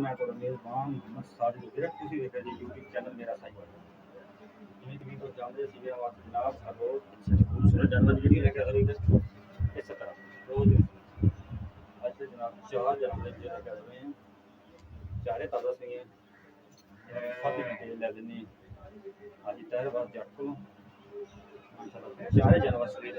मैं तो मेज़बान मोहम्मद साजिद विरक ਤੁਸੀਂ ਵੇਖ ਰਹੇ ਜੀ YouTube ਚੈਨਲ ਮੇਰਾ ਸਾਈਬਰ ਜਿਵੇਂ ਕਿ ਤੋਂ ਜਾਣਦੇ ਸੀਗੇ ਆਵਾਜ਼ ਜਨਾਬ ਸਾਡੋ ਖੂਬਸੂਰਤ ਜਾਨਵਰ ਜਿਹੜੀ ਲੈ ਕੇ ਆ ਰਹੀ ਹੈ ਇਸੇ ਤਰ੍ਹਾਂ ਰੋਜ਼ ਅੱਜ ਦੇ ਜਨਾਬ 4 ਜਾਨਵਰ ਜਿਹੜੇ ਲੈ ਕੇ ਆ ਰਹੇ हैं ਚਾਰੇ ਤਾਜ਼ਾ ਸੀਗੇ ਫਾਤੀ ਤੇ ਲੈ ਦਿੰਨੇ ਅੱਜ ਤਹਿਰ ਬਾਅਦ ਜੱਟ ਕੋਲੋਂ ਮਾਸ਼ਾਅੱਲਾ ਚਾਰੇ ਜਾਨਵਰ ਸੀਗੇ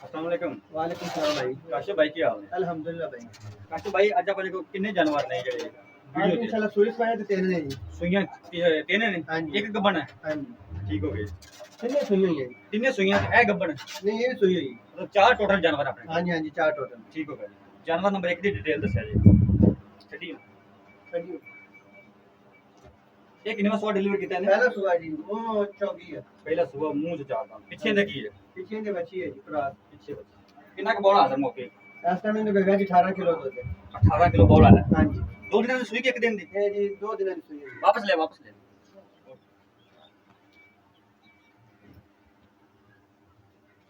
अस्सलाम वालेकुम वालेकुम सलाम भाई काशिफ भाई की हाल है अल्हम्दुलिल्लाह भाई काशिफ भाई आज अपने को कितने जानवर ने जेडे आज इंशाल्लाह सुई पाए तो तीन ने जी सुइयां तीन ने हाँ जी। एक गब्बन है हां जी ठीक हो गए तीन सुई हुई है तीन सुइयां ए गब्बन नहीं ये भी सुई हुई मतलब चार टोटल जानवर अपने हां जी चार टोटल ठीक हो गए जानवर नंबर 1 दी डिटेल दसया जी चलिए चलिए एक इनवा सुबह डिलीवर किया ने पहला सुबह जी वो चौकी है पहला सुबह मुंह से चारदा पीछे दे की है पीछे के बच्ची है जी प्रात पीछे बच्चा कितना का बॉल आदर मौके इस टाइम इनके बेगा जी 18 किलो होते 18 किलो बॉल है हां जी दो दिन में सुई के एक दिन दी ये जी 2 दिन की सुई है वापस ले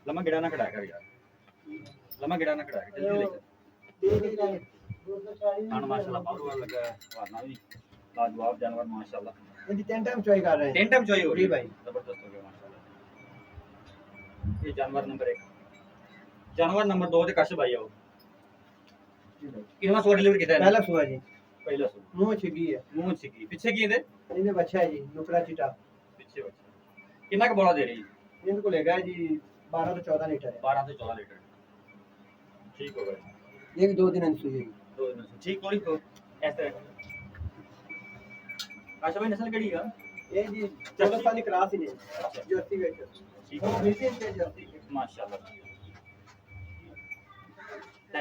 लम्मा गिड़ा ना खड़ा कर यार लम्मा गिड़ा ना खड़ा कर जल्दी ले खान माशाल्लाह बहुत बार लगा वारना भी लाजवाब जानवर माशाल्लाह ये तीन टाइम चॉइस कर रहे हैं तीन टाइम चॉइस हो रही जी भाई जबरदस्त हो गया माशाल्लाह ये जानवर नंबर 1 जानवर नंबर 2 ते काशिफ भाई आओ जी भाई कितना सो डिलीवर किया है पहला सुबह जी पहला सो मुंह छिगी है मुंह छिकी पीछे की दे इन्हें बच्चा है जी नुकरा चिटा पीछे बच्चा कितना का बोला दे रही इनको लेगा जी 12 से 14 लीटर है 12 से 14 लीटर ठीक हो गया ये भी 2 दिन की सुई है दो दिन से ठीक थोड़ी को ऐसे काशिफ भाई नस्ल केड़ी है ये जी 14 साल की क्रास ही नहीं जर्सी वेट ठीक हो नीचे से जर्सी माशाल्लाह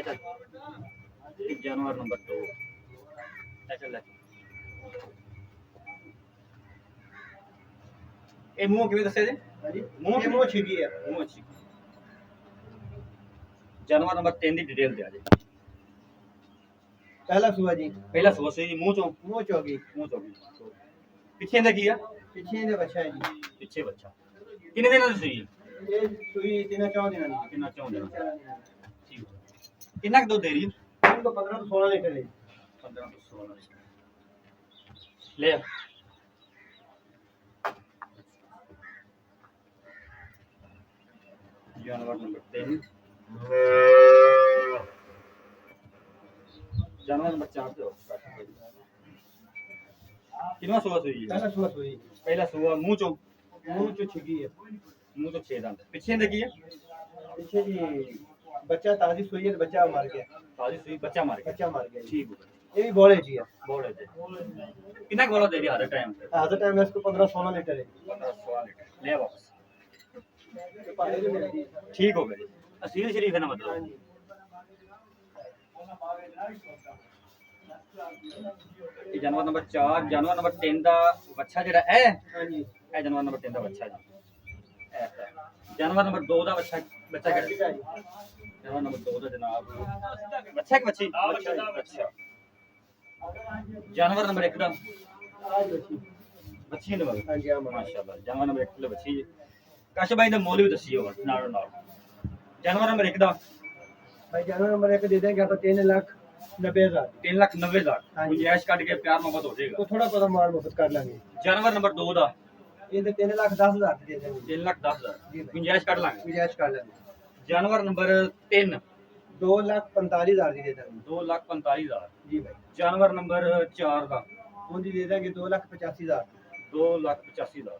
चल एक जानवर नंबर 2 चल ए मुंह किਵੇਂ ਦੱਸਿਆ ਜੀ हां जी मुंह ये मुंह छिगी है मुंह अच्छी जानवर नंबर 3 ਦੀ डिटेल ਦਿਆ ਜੀ पहला सुबह जी ਪਹਿਲਾ ਸੂਆ ਸੀ ਮੂੰਹ ਚੋਂ मुंह चौकी ਮੂੰਹ ਚੋਂ ਪਿੱਛੇ ਦਾ ਕੀ ਆ पीछे इनका बच्चा है जी ਪਿੱਛੇ ਬੱਚਾ ਕਿੰਨੇ ਦਿਨਾਂ ਦੀ ਸੀ ये सुई 3-4 दिन की ਕਿੰਨਾ ਚਾਹੁੰਦੇ ਹੋ ਠੀਕ ਕਿੰਨਾ ਕੁ ਦੁੱਧ ਦੇ ਰਹੀ ਹੈ इनको 15 से 16 लीटर है 15 ਤੋਂ 16 ਲੀਟਰ ਲੈ ਆ। जानवर नंबर 3 जानवर नंबर 4 पे कितना सुबह सुई है पहला सुबह सुई पहला सुबह मुंह चो मुंह जो छिगी है मुंह तो 6 दांत पीछे देखी है पीछे जी बच्चा ताजी सुई है बच्चा मर गया ताजी सुई बच्चा मार गया बच्चा मर गया ठीक है ये भी बोले जी है बोले थे कितना बोला दे रही आधा टाइम पे आधा टाइम इसको 15-16 लीटर है 15-16 लीटर ले वापस ठीक हो गए असील शरीफ है ना मतलब ये जानवर नंबर 4 जानवर नंबर 3 ਦਾ ਬੱਚਾ ਜਿਹੜਾ ਹੈ हां जी ਇਹ जानवर नंबर 3 ਦਾ ਬੱਚਾ ਜੀ जानवर नंबर 2 ਦਾ ਬੱਚਾ ਕਿਹੜਾ जानवर नंबर 2 ਦਾ ਜਨਾਬ ਬੱਚਾ ਕਿ ਬੱਚੀ ਬੱਚਾ जानवर नंबर 1 ਦਾ आज बच्ची ਬੱਚੀ ਨੇ हां जी हां माशाल्लाह जानवर नंबर 1 ਦਾ ਬੱਚੀ ਕਾਸ਼ਿਫ ਭਾਈ ਦਾ ਮੁੱਲ ਵੀ ਦੱਸਿਓ ਨਾਲ ਨਾਲ जानवर नंबर 1 ਦਾ भाई जानवर नंबर 1 दे देंगे तो 3,90,000 3,90,000 गुंजाइश ਕੱਢ ਕੇ ਪਿਆਰ ਮੁਹੱਬਤ ਹੋ ਜਾਏਗਾ तो थोड़ा पता मार मुफ्त कर लेंगे जानवर नंबर 2 ਦਾ ये तो 3,10,000 दे देंगे 3,10,000 गुंजाइश ਕੱਢ ਲਾਂਗੇ गुजारिश कर लेंगे जानवर नंबर 3 2,45,000 दे देंगे 2,45,000 जी भाई जानवर नंबर 4 ਦਾ उनकी दे देंगे 2,85,000 2,85,000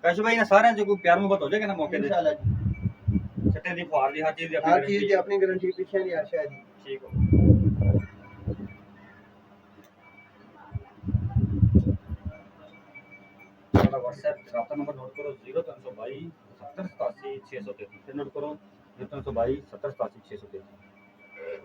ਕਾਸ਼ਿਫ ਭਾਈ ਨੇ ਸਾਰਿਆਂ ਚ ਕੋਈ ਪਿਆਰ ਮੁਹੱਬਤ ਹੋ ਜਾਏਗਾ ਨਾ ਮੌਕੇ ਤੇ इंशाल्लाह जी ਛੱਟੇ ਦੀ ਫੁਆਰ ਦੀ ਹਰ ਚੀਜ਼ ਦੀ ਆਪਣੀ हर चीज guarantee की अपनी गारंटी पीछे नहीं आशा जी ठीक हो हमारा व्हाट्सएप रास्ता नंबर नोट करो 0322 70 87 633 फिर नोट करो 0322 70 87 633